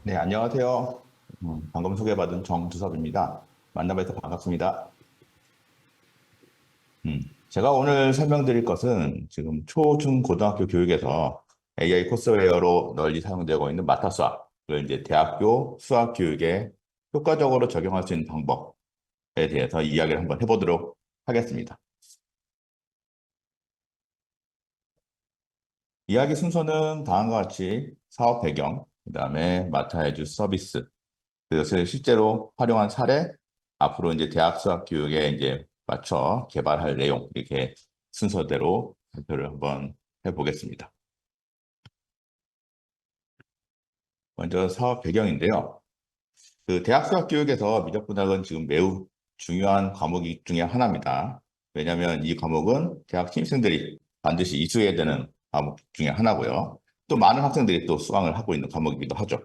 네, 안녕하세요. 방금 소개받은 정두섭입니다. 만나뵈서 반갑습니다. 제가 오늘 설명드릴 것은 지금 초, 중, 고등학교 교육에서 AI 코스웨어로 널리 사용되고 있는 마타 수학을 이제 대학교 수학 교육에 효과적으로 적용할 수 있는 방법에 대해서 이야기를 한번 해보도록 하겠습니다. 이야기 순서는 다음과 같이 사업 배경, 그 다음에 마타에주 서비스, 그것을 실제로 활용한 사례, 앞으로 이제 대학 수학 교육에 이제 맞춰 개발할 내용, 이렇게 순서대로 발표를 한번 해보겠습니다. 먼저 사업 배경인데요. 그 대학 수학 교육에서 미적분학은 지금 매우 중요한 과목 중에 하나입니다. 왜냐하면 이 과목은 대학 신입생들이 반드시 이수해야 되는 과목 중에 하나고요. 또 많은 학생들이 또 수강을 하고 있는 과목이기도 하죠.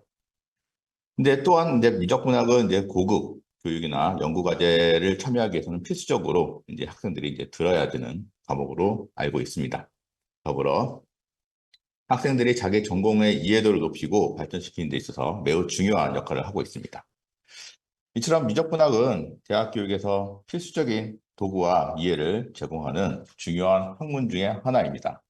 근데 또한 이제 미적분학은 이제 고급 교육이나 연구 과제를 참여하기 위해서는 필수적으로 이제 학생들이 이제 들어야 되는 과목으로 알고 있습니다. 더불어 학생들이 자기 전공의 이해도를 높이고 발전시키는 데 있어서 매우 중요한 역할을 하고 있습니다. 이처럼 미적분학은 대학 교육에서 필수적인 도구와 이해를 제공하는 중요한 학문 중에 하나입니다.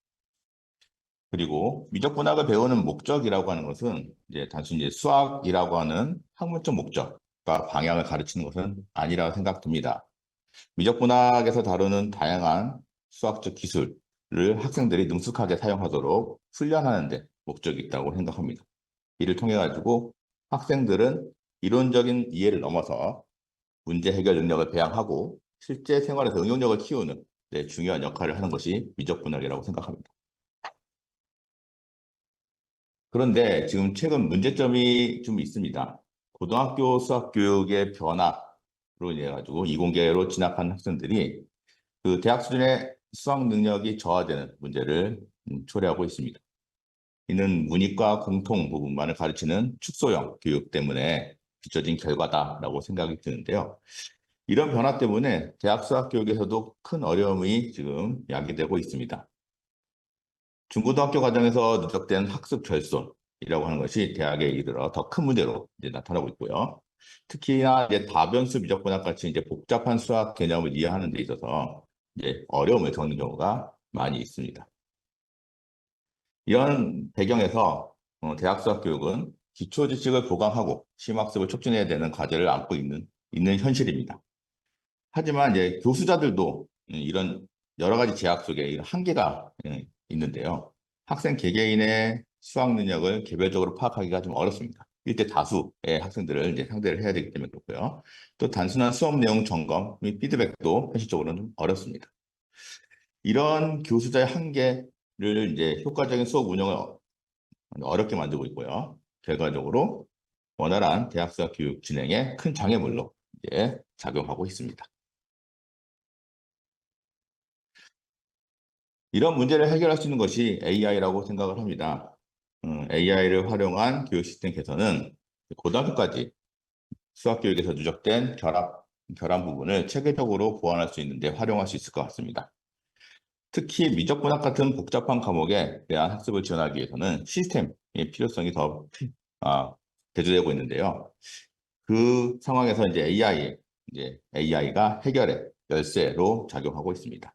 그리고 미적분학을 배우는 목적이라고 하는 것은 이제 단순히 수학이라고 하는 학문적 목적과 방향을 가르치는 것은 아니라고 생각됩니다. 미적분학에서 다루는 다양한 수학적 기술을 학생들이 능숙하게 사용하도록 훈련하는 데 목적이 있다고 생각합니다. 이를 통해 가지고 학생들은 이론적인 이해를 넘어서 문제 해결 능력을 배양하고 실제 생활에서 응용력을 키우는 데 중요한 역할을 하는 것이 미적분학이라고 생각합니다. 그런데 지금 최근 문제점이 좀 있습니다. 고등학교 수학 교육의 변화로 인해 가지고 이공계로 진학한 학생들이 그 대학 수준의 수학 능력이 저하되는 문제를 초래하고 있습니다. 이는 문이과 공통 부분만을 가르치는 축소형 교육 때문에 빚어진 결과다라고 생각이 드는데요. 이런 변화 때문에 대학 수학 교육에서도 큰 어려움이 지금 야기되고 있습니다. 중고등학교 과정에서 누적된 학습 결손이라고 하는 것이 대학에 이르러 더 큰 문제로 이제 나타나고 있고요. 특히나 이제 다변수 미적분학 같이 이제 복잡한 수학 개념을 이해하는 데 있어서 이제 어려움을 겪는 경우가 많이 있습니다. 이런 배경에서 대학 수학 교육은 기초 지식을 보강하고 심학습을 촉진해야 되는 과제를 안고 있는 현실입니다. 하지만 이제 교수자들도 이런 여러 가지 제약 속에 이런 한계가 있는데요. 학생 개개인의 수학 능력을 개별적으로 파악하기가 좀 어렵습니다. 일대 다수의 학생들을 이제 상대를 해야 되기 때문에 그렇고요. 또 단순한 수업 내용 점검 및 피드백도 현실적으로는 좀 어렵습니다. 이런 교수자의 한계를 이제 효과적인 수업 운영을 어렵게 만들고 있고요. 결과적으로 원활한 대학 수학 교육 진행에 큰 장애물로 이제 작용하고 있습니다. 이런 문제를 해결할 수 있는 것이 AI라고 생각을 합니다. AI를 활용한 교육 시스템 개선은 고등학교까지 수학 교육에서 누적된 결함 부분을 체계적으로 보완할 수 있는데 활용할 수 있을 것 같습니다. 특히 미적분학 같은 복잡한 과목에 대한 학습을 지원하기 위해서는 시스템의 필요성이 더 대두되고 있는데요. 그 상황에서 이제 AI가 해결의 열쇠로 작용하고 있습니다.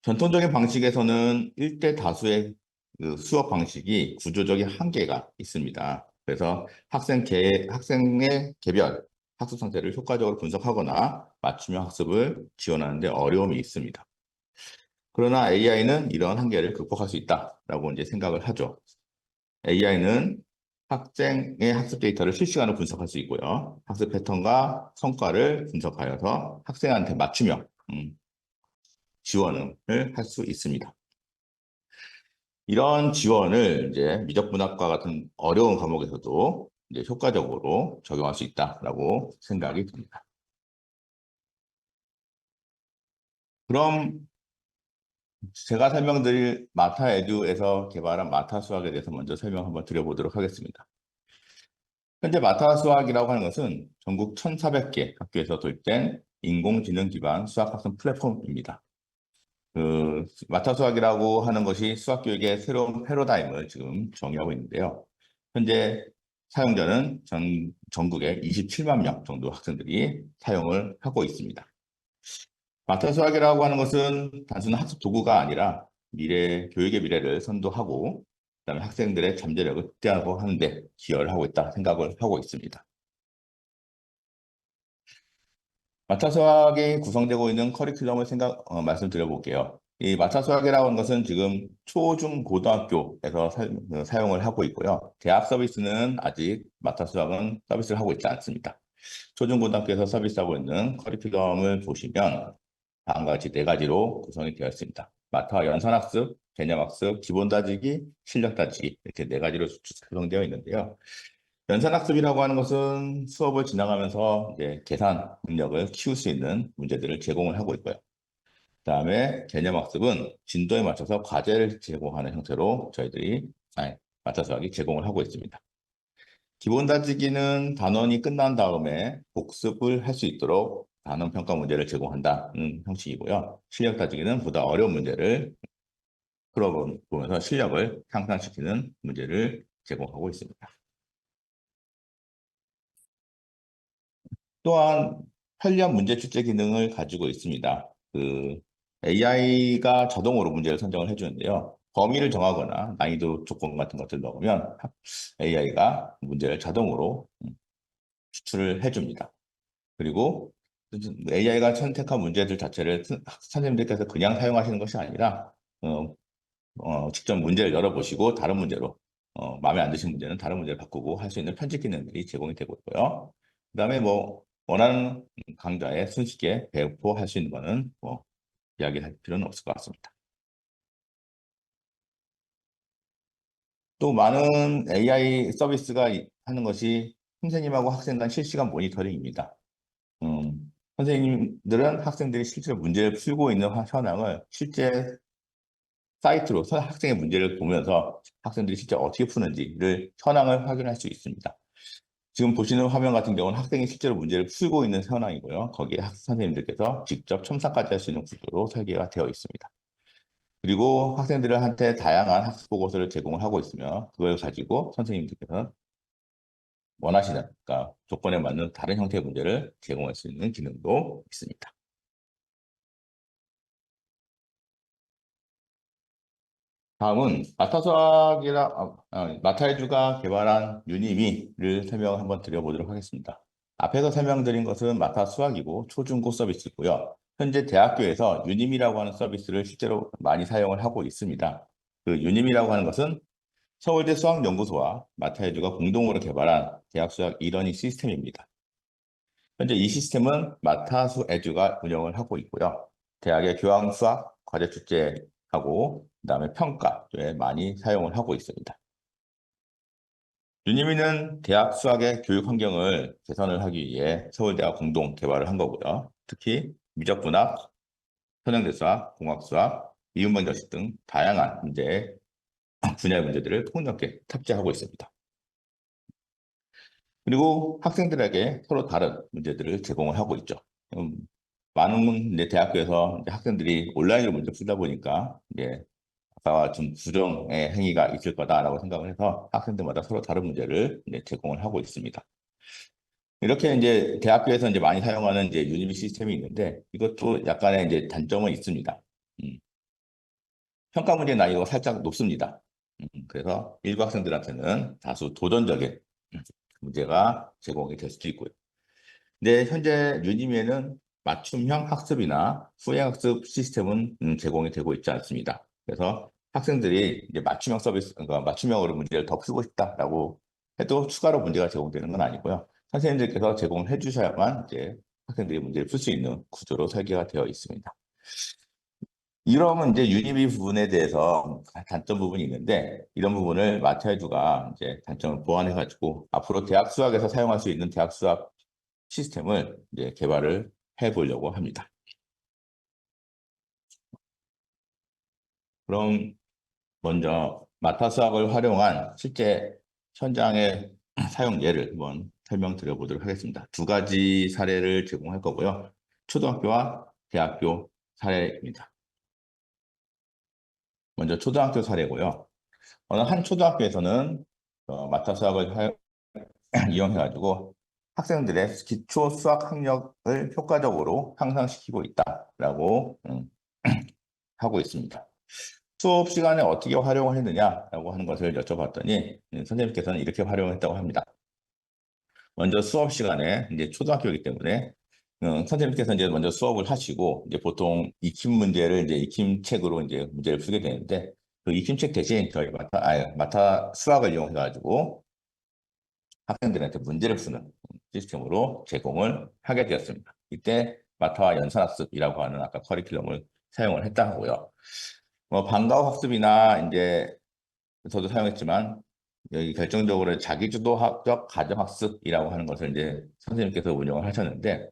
전통적인 방식에서는 1대 다수의 그 수업 방식이 구조적인 한계가 있습니다. 그래서 학생의 개별 학습 상태를 효과적으로 분석하거나 맞춤형 학습을 지원하는 데 어려움이 있습니다. 그러나 AI는 이런 한계를 극복할 수 있다라고 이제 생각을 하죠. AI는 학생의 학습 데이터를 실시간으로 분석할 수 있고요. 학습 패턴과 성과를 분석하여서 학생한테 맞춤형 지원을 할 수 있습니다. 이런 지원을 이제 미적분학과 같은 어려운 과목에서도 이제 효과적으로 적용할 수 있다라고 생각이 듭니다. 그럼 제가 설명드릴 마타에듀에서 개발한 마타 수학에 대해서 먼저 설명 한번 드려보도록 하겠습니다. 현재 마타 수학이라고 하는 것은 전국 1,400개 학교에서 도입된 인공지능 기반 수학학습 플랫폼입니다. 그 마타 수학이라고 하는 것이 수학 교육의 새로운 패러다임을 지금 정의하고 있는데요. 현재 사용자는 전국에 27만 명 정도 학생들이 사용을 하고 있습니다. 마타 수학이라고 하는 것은 단순한 학습 도구가 아니라 교육의 미래를 선도하고 그다음에 학생들의 잠재력을 극대화하고 하는데 기여를 하고 있다 생각을 하고 있습니다. 마타 수학이 구성되고 있는 커리큘럼을 말씀드려 볼게요. 이 마타 수학이라고 하는 것은 지금 초, 중, 고등학교에서 사용을 하고 있고요. 대학 서비스는 아직 마타 수학은 서비스를 하고 있지 않습니다. 초중고등학교에서 서비스하고 있는 커리큘럼을 보시면 다음과 같이 네 가지로 구성이 되어 있습니다. 마타 연산학습, 개념학습, 기본 다지기, 실력 다지기 이렇게 네 가지로 구성되어 있는데요. 연산학습이라고 하는 것은 수업을 진행하면서 이제 계산 능력을 키울 수 있는 문제들을 제공을 하고 있고요. 그다음에 개념학습은 진도에 맞춰서 과제를 제공하는 형태로 마타 수학이 제공을 하고 있습니다. 기본 다지기는 단원이 끝난 다음에 복습을 할 수 있도록 단원 평가 문제를 제공한다는 형식이고요. 실력 다지기는 보다 어려운 문제를 풀어보면서 실력을 향상시키는 문제를 제공하고 있습니다. 또한 편리한 문제 출제 기능을 가지고 있습니다. AI가 자동으로 문제를 선정을 해주는데요. 범위를 정하거나 난이도 조건 같은 것들을 넣으면 AI가 문제를 자동으로 추출을 해줍니다. 그리고 AI가 선택한 문제들 자체를 선생님들께서 그냥 사용하시는 것이 아니라 직접 문제를 열어보시고 다른 문제로 마음에 안 드신 문제는 다른 문제를 바꾸고 할 수 있는 편집 기능들이 제공이 되고 있고요. 그다음에 원하는 강좌에 손쉽게 배포할 수 있는 거는 이야기할 필요는 없을 것 같습니다. 또 많은 AI 서비스가 하는 것이 선생님하고 학생 간 실시간 모니터링입니다. 선생님들은 학생들이 실제로 문제를 풀고 있는 현황을 실제 사이트로 학생의 문제를 보면서 학생들이 실제 어떻게 푸는지를 현황을 확인할 수 있습니다. 지금 보시는 화면 같은 경우는 학생이 실제로 문제를 풀고 있는 현황이고요. 거기에 선생님들께서 직접 첨삭까지 할 수 있는 구조로 설계가 되어 있습니다. 그리고 학생들한테 다양한 학습 보고서를 제공을 하고 있으며 그걸 가지고 선생님들께서 원하시는 그러니까 조건에 맞는 다른 형태의 문제를 제공할 수 있는 기능도 있습니다. 다음은 마타에듀가 개발한 유니미를 설명을 한번 드려보도록 하겠습니다. 앞에서 설명드린 것은 마타 수학이고 초중고 서비스고요. 현재 대학교에서 유니미라고 하는 서비스를 실제로 많이 사용을 하고 있습니다. 그 유니미라고 하는 것은 서울대 수학연구소와 마타에듀가 공동으로 개발한 대학 수학 이러닝 시스템입니다. 현재 이 시스템은 마타수 에듀가 운영을 하고 있고요. 대학의 교양 수학 과제 출제하고 그다음에 평가에 많이 사용을 하고 있습니다. 유니미는 대학 수학의 교육 환경을 개선을 하기 위해 서울대와 공동 개발을 한 거고요. 특히 미적분학, 선형대 수학, 공학 수학, 이음반 결식 등 다양한 분야의 문제들을 폭넓게 탑재하고 있습니다. 그리고 학생들에게 서로 다른 문제들을 제공을 하고 있죠. 많은 대학교에서 학생들이 온라인으로 문제 풀다 보니까 아까 좀 부정의 행위가 있을 거다라고 생각을 해서 학생들마다 서로 다른 문제를 제공을 하고 있습니다. 이렇게 대학교에서 많이 사용하는 유니비 시스템이 있는데 이것도 약간의 단점은 있습니다. 평가 문제 난이도가 살짝 높습니다. 그래서 일부 학생들한테는 다소 도전적인 문제가 제공이 될 수도 있고요. 근데 현재 유니미에는 맞춤형 학습이나 후행학습 시스템은 제공이 되고 있지 않습니다. 그래서 학생들이 맞춤형 서비스, 그러니까 맞춤형으로 문제를 더 풀고 싶다라고 해도 추가로 문제가 제공되는 건 아니고요. 선생님들께서 제공해 주셔야만 학생들이 문제를 풀 수 있는 구조로 설계가 되어 있습니다. 이러면 유니비 부분에 대해서 단점 부분이 있는데 이런 부분을 마타에듀가 단점을 보완해 가지고 앞으로 대학 수학에서 사용할 수 있는 대학 수학 시스템을 개발을 해 보려고 합니다. 그럼 먼저 마타 수학을 활용한 실제 현장의 사용 예를 한번 설명드려 보도록 하겠습니다. 두 가지 사례를 제공할 거고요. 초등학교와 대학교 사례입니다. 먼저 초등학교 사례고요. 어느 한 초등학교에서는 마타 수학을 이용해가지고 학생들의 기초 수학 학력을 효과적으로 향상시키고 있다라고 하고 있습니다. 수업 시간에 어떻게 활용을 했느냐라고 하는 것을 여쭤봤더니 선생님께서는 이렇게 활용했다고 합니다. 먼저 수업 시간에 이제 초등학교이기 때문에 선생님께서 이제 먼저 수업을 하시고 이제 보통 익힘 문제를 이제 익힘 책으로 이제 문제를 풀게 되는데 그 익힘 책 대신 저희 마타 수학을 이용해 가지고 학생들한테 문제를 푸는 시스템으로 제공을 하게 되었습니다. 이때 마타와 연산학습이라고 하는 아까 커리큘럼을 사용을 했다 하고요. 방과후 학습이나 이제 저도 사용했지만 여기 결정적으로 자기주도적 가정학습이라고 하는 것을 이제 선생님께서 운영을 하셨는데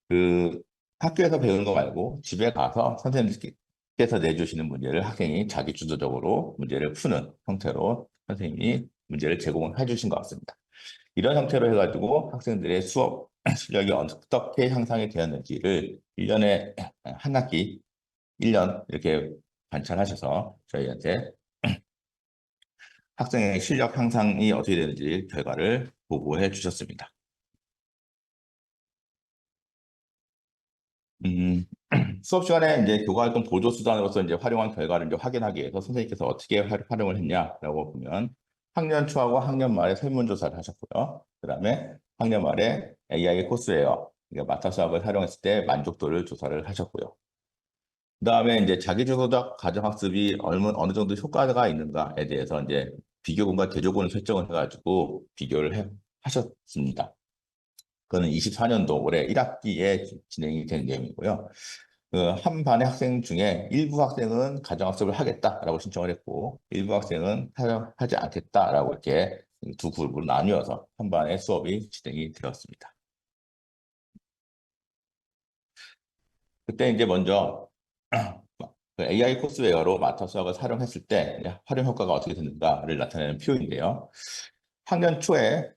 그 학교에서 배우는 거 말고 집에 가서 선생님께서 내주시는 문제를 학생이 자기주도적으로 문제를 푸는 형태로 선생님이 문제를 제공을 해주신 것 같습니다. 이런 형태로 해가지고 학생들의 수업 실력이 어떻게 향상이 되었는지를 1년에 한 학기 1년 이렇게 관찰하셔서 저희한테 학생의 실력 향상이 어떻게 되는지 결과를 보고해 주셨습니다. 수업 시간에 이제 교과활동 보조 수단으로서 이제 활용한 결과를 이제 확인하기 위해서 선생님께서 어떻게 활용을 했냐라고 보면 학년 초하고 학년 말에 설문조사를 하셨고요. 그다음에 학년 말에 AI 코스웨어, 그러니까 마타 수학을 활용했을 때 만족도를 조사를 하셨고요. 그다음에 이제 자기주도적 가정학습이 어느 정도 효과가 있는가에 대해서 이제 비교군과 대조군을 설정을 해가지고 하셨습니다. 그거는 24년도 올해 1학기에 진행이 된 내용이고요. 한 반의 학생 중에 일부 학생은 가정학습을 하겠다라고 신청을 했고 일부 학생은 하지 않겠다라고 이렇게 두 그룹으로 나뉘어서 한 반의 수업이 진행이 되었습니다. 그때 이제 먼저 AI 코스웨어로 마타 수학을 활용했을 때 활용 효과가 어떻게 되는가를 나타내는 표인데요. 학년 초에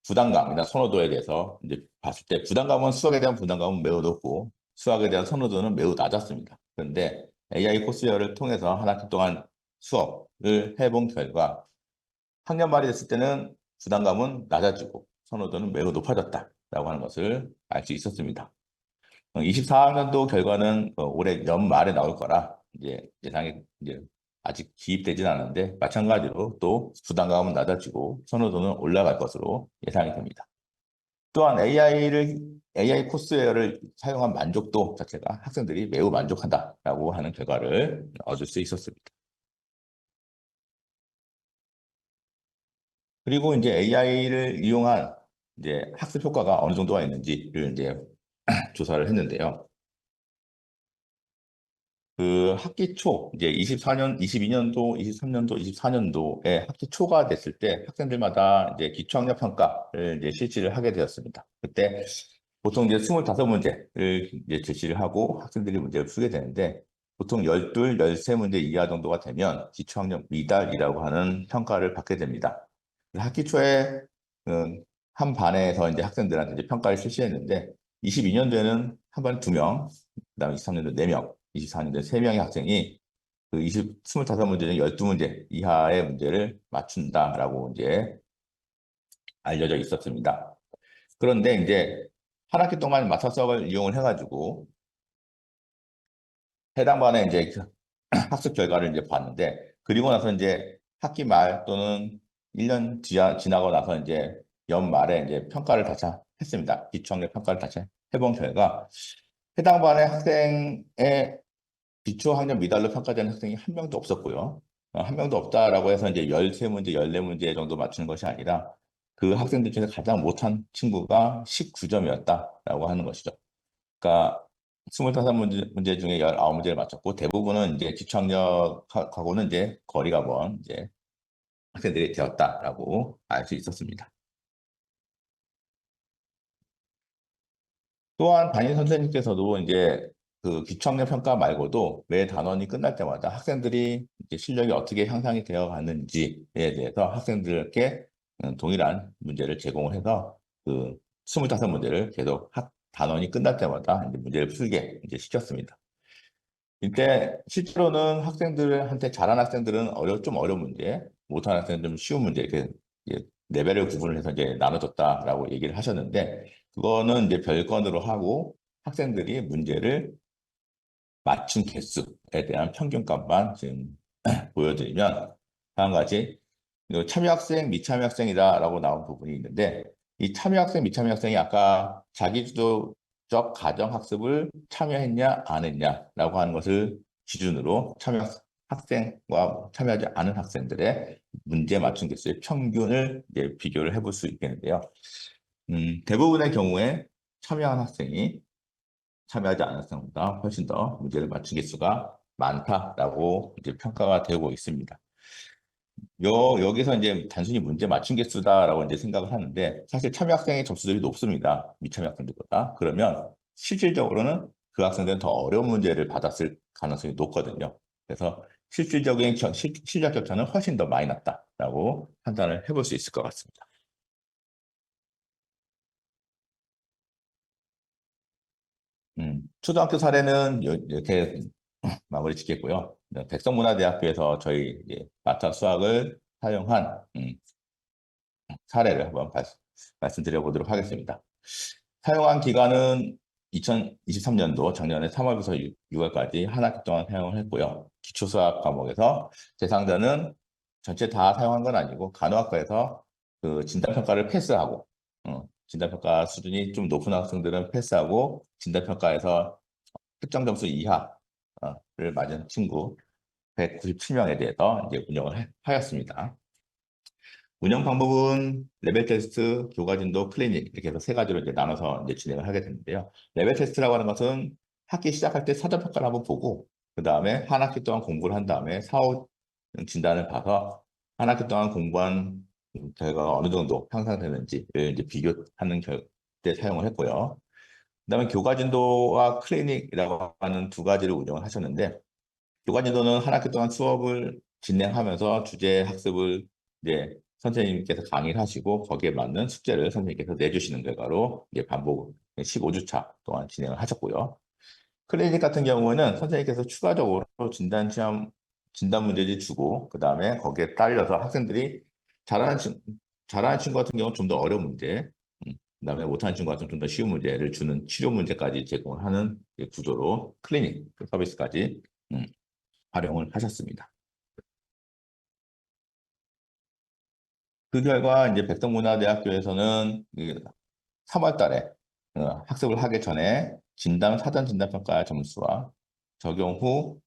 부담감이나 선호도에 대해서 이제 봤을 때 부담감은 수학에 대한 부담감은 매우 높고 수학에 대한 선호도는 매우 낮았습니다. 그런데 AI 코스웨어를 통해서 한 학기 동안 수업을 해본 결과 학년 말이 됐을 때는 부담감은 낮아지고 선호도는 매우 높아졌다라고 하는 것을 알 수 있었습니다. 24학년도 결과는 올해 연말에 나올 거라 이제 예상이 이제 아직 기입되진 않았는데 마찬가지로 또 부담감은 낮아지고 선호도는 올라갈 것으로 예상이 됩니다. 또한 AI 코스웨어를 사용한 만족도 자체가 학생들이 매우 만족한다라고 하는 결과를 얻을 수 있었습니다. 그리고 이제 AI를 이용한 이제 학습 효과가 어느 정도가 있는지를 이제 조사를 했는데요. 그 학기 초, 이제 22년도, 23년도, 24년도에 학기 초가 됐을 때 학생들마다 이제 기초학력 평가를 이제 실시를 하게 되었습니다. 그때 보통 이제 25문제를 이제 제시를 하고 학생들이 문제를 풀게 되는데 보통 12, 13문제 이하 정도가 되면 기초학력 미달이라고 하는 평가를 받게 됩니다. 학기 초에 한 반에서 이제 학생들한테 이제 평가를 실시했는데 22년도에는 한 반에 2명, 그다음에 23년도 4명, 24년도에 3명의 학생이 그 25문제 중 12문제 이하의 문제를 맞춘다라고 이제 알려져 있었습니다. 그런데 이제 한 학기 동안 마사 수학을 이용을 해가지고 해당 반에 이제 학습 결과를 이제 봤는데 그리고 나서 이제 학기 말 또는 1년 지나고 나서 이제 연말에 이제 평가를 다시 했습니다. 기초학력 평가를 다시 해본 결과 해당 반의 학생의 기초학력 미달로 평가되는 학생이 한 명도 없었고요. 한 명도 없다라고 해서 이제 13문제, 14문제 정도 맞추는 것이 아니라 그 학생들 중에 가장 못한 친구가 19점이었다라고 하는 것이죠. 그러니까 25문제 중에 19문제를 맞췄고 대부분은 이제 기초학력하고는 이제 거리가 먼 이제 학생들이 되었다라고 알 수 있었습니다. 또한 담임 선생님께서도 이제 그 기초학력 평가 말고도 매 단원이 끝날 때마다 학생들이 이제 실력이 어떻게 향상이 되어 가는지에 대해서 학생들께 동일한 문제를 제공을 해서 그 25문제를 계속 단원이 끝날 때마다 이제 문제를 풀게 이제 시켰습니다. 이때 실제로는 학생들한테 잘한 학생들은 좀 어려운 문제, 못한 학생들은 좀 쉬운 문제 이렇게 이제 레벨을 구분을 해서 이제 나눠줬다라고 얘기를 하셨는데 그거는 이제 별건으로 하고 학생들이 문제를 맞춘 개수에 대한 평균값만 지금 보여드리면 다음과 같이 참여 학생, 미참여 학생이다라고 나온 부분이 있는데 이 참여 학생, 미참여 학생이 아까 자기주도적 가정학습을 참여했냐 안 했냐라고 하는 것을 기준으로 참여 학생과 참여하지 않은 학생들의 문제 맞춘 개수의 평균을 이제 비교를 해볼 수 있겠는데요. 대부분의 경우에 참여한 학생이 참여하지 않은 학생보다 훨씬 더 문제를 맞춘 개수가 많다라고 이제 평가가 되고 있습니다. 여기서 이제 단순히 문제 맞춘 개수다라고 이제 생각을 하는데 사실 참여 학생의 점수들이 높습니다. 미참여 학생들보다. 그러면 실질적으로는 그 학생들은 더 어려운 문제를 받았을 가능성이 높거든요. 그래서 실질적인 실력 격차는 훨씬 더 많이 났다라고 판단을 해볼 수 있을 것 같습니다. 초등학교 사례는 이렇게 마무리 짓겠고요. 백성문화대학교에서 저희 이제 마타 수학을 사용한 사례를 한번 말씀드려 보도록 하겠습니다. 사용한 기간은 2023년도 작년에 3월부터 6월까지 한 학기 동안 사용을 했고요. 기초수학 과목에서 대상자는 전체 다 사용한 건 아니고 간호학과에서 그 진단평가를 패스하고 진단평가 수준이 좀 높은 학생들은 패스하고 진단평가에서 특정 점수 이하를 맞은 친구 197명에 대해서 이제 운영을 하였습니다. 운영 방법은 레벨 테스트, 교과 진도, 클리닉 이렇게 해서 세 가지로 이제 나눠서 이제 진행을 하게 되는데요. 레벨 테스트라고 하는 것은 학기 시작할 때 사전 평가를 한번 보고 그 다음에 한 학기 동안 공부를 한 다음에 사후 진단을 봐서 한 학기 동안 공부한 결과가 어느 정도 향상되는지를 이제 비교하는 때 사용을 했고요. 그다음에 교과 진도와 클리닉이라고 하는 두 가지를 운영을 하셨는데 교과 진도는 한 학기 동안 수업을 진행하면서 주제 학습을 이제 선생님께서 강의를 하시고 거기에 맞는 숙제를 선생님께서 내주시는 결과로 이제 반복 15주차 동안 진행을 하셨고요. 클리닉 같은 경우는 선생님께서 추가적으로 진단 시험, 진단 문제지 주고 그다음에 거기에 딸려서 학생들이 잘하는 친구, 잘하는 친구 같은 경우는 좀 더 어려운 문제, 그다음에 못하는 친구 같은 좀 더 쉬운 문제를 주는 치료 문제까지 제공하는 구조로 클리닉 서비스까지 활용을 하셨습니다. 그 결과 이제 백성문화대학교에서는 3월 달에 학습을 하기 전에 사전 진단평가 점수와 적용 후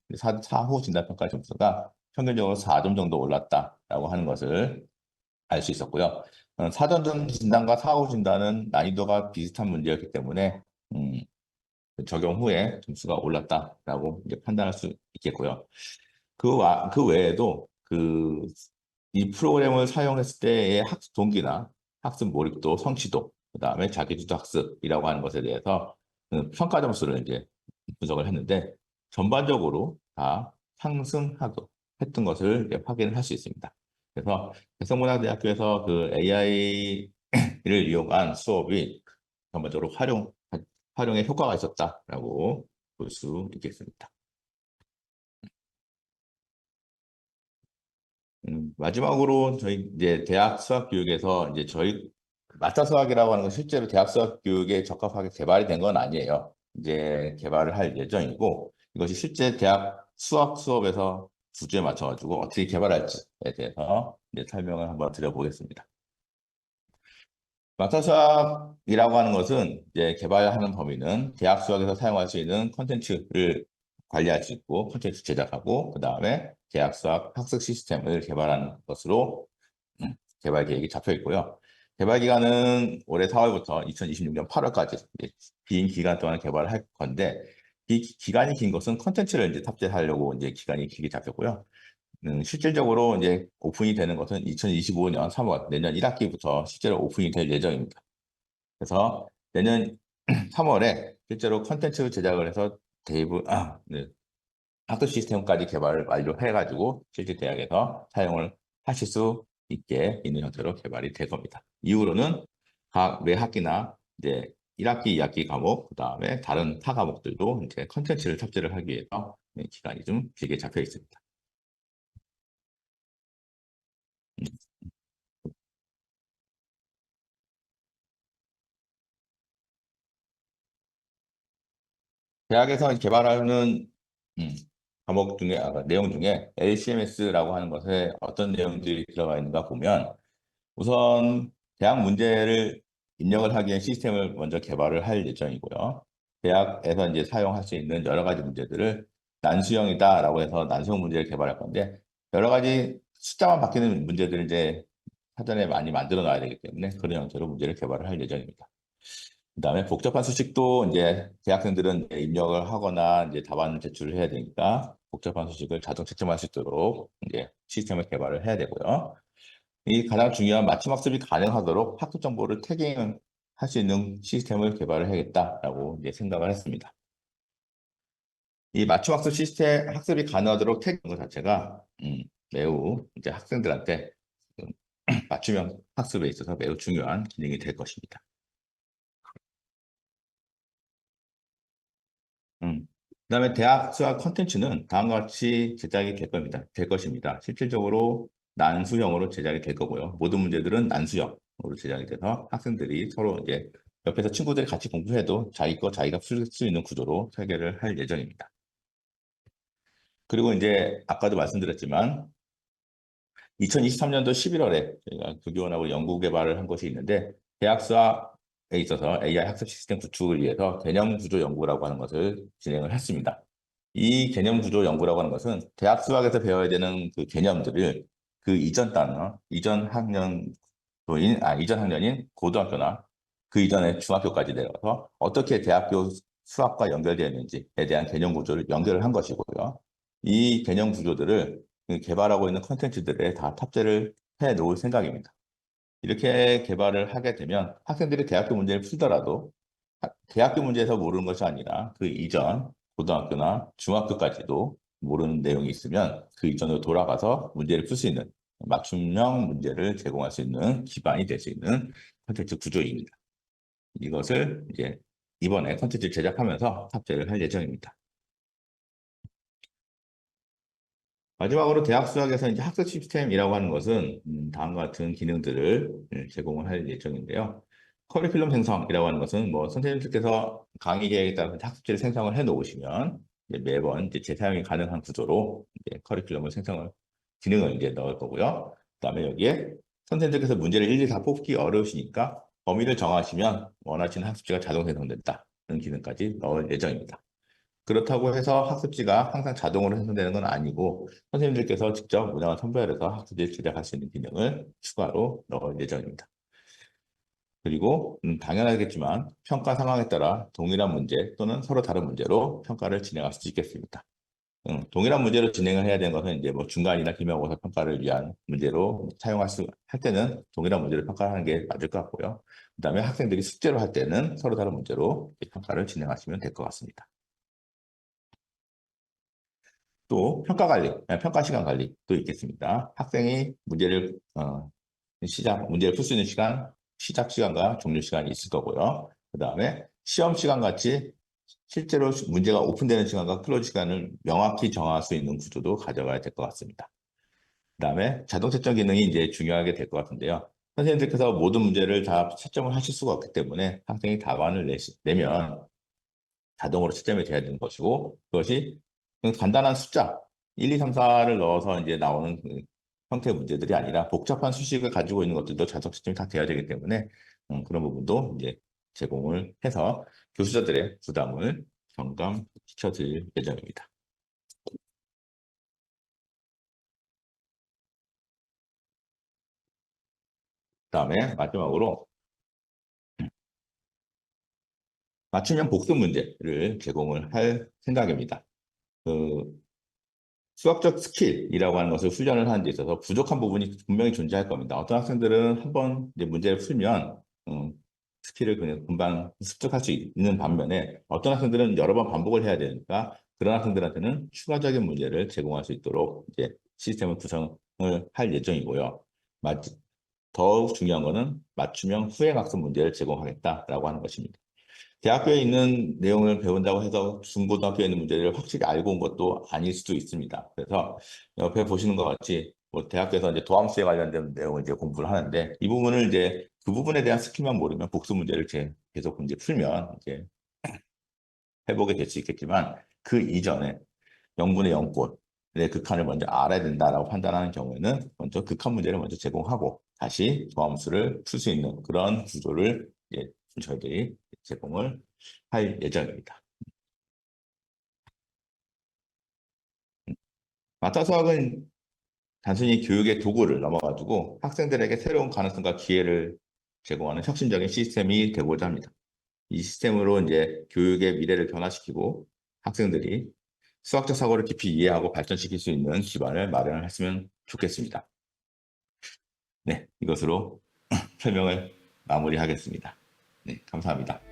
사후 진단평가 점수가 평균적으로 4점 정도 올랐다라고 하는 것을 알 수 있었고요. 사전 진단과 사후 진단은 난이도가 비슷한 문제였기 때문에 적용 후에 점수가 올랐다라고 이제 판단할 수 있겠고요. 그 외에도 이 프로그램을 사용했을 때의 학습 동기나 학습 몰입도, 성취도, 그다음에 자기주도 학습이라고 하는 것에 대해서 평가 점수를 이제 분석을 했는데 전반적으로 다 상승하고 했던 것을 이제 확인을 할 수 있습니다. 그래서 백성문화대학교에서 그 AI를 이용한 수업이 전반적으로 활용에 효과가 있었다라고 볼 수 있겠습니다. 마지막으로 저희 이제 대학 수학 교육에서 이제 저희 마스터 수학이라고 하는 건 실제로 대학 수학 교육에 적합하게 개발이 된 건 아니에요. 이제 개발을 할 예정이고 이것이 실제 대학 수학 수업에서 주제에 맞춰가지고 어떻게 개발할지에 대해서 이제 설명을 한번 드려보겠습니다. 마스터 수학이라고 하는 것은 이제 개발하는 범위는 대학 수학에서 사용할 수 있는 콘텐츠를 관리할 수 있고 콘텐츠 제작하고 그 다음에 대학 수학 학습 시스템을 개발하는 것으로 개발 계획이 잡혀 있고요. 개발 기간은 올해 4월부터 2026년 8월까지 긴 기간 동안 개발을 할 건데 이 기간이 긴 것은 콘텐츠를 이제 탑재하려고 이제 기간이 길게 잡혔고요. 실질적으로 이제 오픈이 되는 것은 2025년 3월 내년 1학기부터 실제로 오픈이 될 예정입니다. 그래서 내년 3월에 실제로 컨텐츠 제작을 해서 네, 학습 시스템까지 개발을 완료해가지고 실제 대학에서 사용을 하실 수 있게 있는 형태로 개발이 될 겁니다. 이후로는 매 학기나 이제 1학기, 2학기 과목, 그 다음에 다른 타 과목들도 이제 컨텐츠를 탑재를 하기 위해서 기간이 좀 길게 잡혀 있습니다. 대학에서 개발하는 음, 과목 중에 내용 중에 LCMS라고 하는 것에 어떤 내용들이 들어가 있는가 보면 우선 대학 문제를 입력을 하기 위한 시스템을 먼저 개발을 할 예정이고요. 대학에서 이제 사용할 수 있는 여러 가지 문제들을 난수형이다라고 해서 난수형 문제를 개발할 건데 여러 가지 숫자만 바뀌는 문제들을 이제 사전에 많이 만들어 놔야 되기 때문에 그런 형태로 문제를 개발을 할 예정입니다. 그다음에 복잡한 수식도 이제 대학생들은 이제 입력을 하거나 이제 답안을 제출을 해야 되니까 복잡한 수식을 자동 채점할 수 있도록 이제 시스템을 개발을 해야 되고요. 이 가장 중요한 맞춤 학습이 가능하도록 학습 정보를 태깅할 수 있는 시스템을 개발을 해야겠다라고 이제 생각을 했습니다. 이 맞춤 학습 시스템 학습이 가능하도록 태깅 것 자체가 매우 이제 학생들한테 음, 맞춤형 학습에 있어서 매우 중요한 기능이 될 것입니다. 그다음에 대학 수학 콘텐츠는 다음과 같이 제작이 될 겁니다. 될 것입니다. 실질적으로 난수형으로 제작이 될 거고요. 모든 문제들은 난수형으로 제작이 돼서 학생들이 서로 이제 옆에서 친구들이 같이 공부해도 자기 거 자기가 풀 수 있는 구조로 설계를 할 예정입니다. 그리고 이제 아까도 말씀드렸지만 2023년도 11월에 저희가 교교원하고 연구 개발을 한 것이 있는데 대학 수학에 있어서 AI 학습 시스템 구축을 위해서 개념 구조 연구라고 하는 것을 진행을 했습니다. 이 개념 구조 연구라고 하는 것은 대학 수학에서 배워야 되는 그 개념들을 그 이전 단어, 이전 학년인 고등학교나 그 이전에 중학교까지 내려가서 어떻게 대학교 수학과 연결되어 있는지에 대한 개념 구조를 연결을 한 것이고요. 이 개념 구조들을 개발하고 있는 컨텐츠들에 다 탑재를 해 놓을 생각입니다. 이렇게 개발을 하게 되면 학생들이 대학교 문제를 풀더라도 대학교 문제에서 모르는 것이 아니라 그 이전 고등학교나 중학교까지도 모르는 내용이 있으면 그 이전으로 돌아가서 문제를 풀 수 있는 맞춤형 문제를 제공할 수 있는 기반이 될 수 있는 콘텐츠 구조입니다. 이것을 이제 이번에 콘텐츠 제작하면서 탑재를 할 예정입니다. 마지막으로 대학 수학에서 이제 학습 시스템이라고 하는 것은 다음과 같은 기능들을 제공을 할 예정인데요. 커리큘럼 생성이라고 하는 것은 뭐 선생님들께서 강의 계획에 따라서 학습지를 생성을 해 놓으시면 이제 매번 이제 재사용이 가능한 구조로 이제 커리큘럼을 생성을 기능을 이제 넣을 거고요. 그다음에 여기에 선생님들께서 문제를 일일이 다 뽑기 어려우시니까 범위를 정하시면 원하시는 학습지가 자동 생성된다. 그런 기능까지 넣을 예정입니다. 그렇다고 해서 학습지가 항상 자동으로 생성되는 건 아니고 선생님들께서 직접 문항을 선별해서 학습지를 제작할 수 있는 기능을 추가로 넣을 예정입니다. 그리고 당연하겠지만 평가 상황에 따라 동일한 문제 또는 서로 다른 문제로 평가를 진행할 수 있겠습니다. 동일한 문제로 진행을 해야 되는 것은 이제 뭐 중간이나 기말고사 평가를 위한 문제로 할 때는 동일한 문제를 평가하는 게 맞을 것 같고요. 그다음에 학생들이 숙제로 할 때는 서로 다른 문제로 평가를 진행하시면 될 것 같습니다. 또 평가 관리, 평가 시간 관리도 있겠습니다. 학생이 문제를 풀 수 있는 시간, 시작 시간과 종료 시간이 있을 거고요. 그 다음에 시험 시간 같이 실제로 문제가 오픈되는 시간과 클로즈 시간을 명확히 정할 수 있는 구조도 가져가야 될 것 같습니다. 그 다음에 자동 채점 기능이 이제 중요하게 될 것 같은데요. 선생님들께서 모든 문제를 다 채점을 하실 수가 없기 때문에 학생이 답안을 내면 자동으로 채점이 돼야 되는 것이고 그것이 간단한 숫자 1, 2, 3, 4를 넣어서 이제 나오는 그 형태의 문제들이 아니라 복잡한 수식을 가지고 있는 것들도 자동 채점이 다 돼야 되기 때문에 그런 부분도 이제 제공을 해서 교수자들의 부담을 경감시켜 드릴 예정입니다. 그다음에 마지막으로 맞춤형 복습 문제를 제공을 할 생각입니다. 그 수학적 스킬이라고 하는 것을 훈련을 하는 데 있어서 부족한 부분이 분명히 존재할 겁니다. 어떤 학생들은 한번 이제 문제를 풀면 스킬을 그냥 금방 습득할 수 있는 반면에 어떤 학생들은 여러 번 반복을 해야 되니까 그런 학생들한테는 추가적인 문제를 제공할 수 있도록 이제 시스템을 구성을 할 예정이고요. 더욱 중요한 것은 맞춤형 수행학습 문제를 제공하겠다라고 하는 것입니다. 대학교에 있는 내용을 배운다고 해서 중고등학교에 있는 문제를 확실히 알고 온 것도 아닐 수도 있습니다. 그래서 옆에 보시는 것 같이 뭐 대학교에서 이제 도함수에 관련된 내용을 이제 공부를 하는데 이 부분을 이제 그 부분에 대한 스킬만 모르면 복수 문제를 계속 이제 풀면 이제 해보게 될 수 있겠지만 그 이전에 0분의 0꼴의 극한을 먼저 알아야 된다라고 판단하는 경우에는 먼저 극한 문제를 먼저 제공하고 다시 조함수를 풀 수 있는 그런 구조를 저희들이 제공을 할 예정입니다. 마타 수학은 단순히 교육의 도구를 넘어가지고 학생들에게 새로운 가능성과 기회를 제공하는 혁신적인 시스템이 되고자 합니다. 이 시스템으로 이제 교육의 미래를 변화시키고 학생들이 수학적 사고를 깊이 이해하고 발전시킬 수 있는 기반을 마련했으면 좋겠습니다. 네, 이것으로 설명을 마무리하겠습니다. 네, 감사합니다.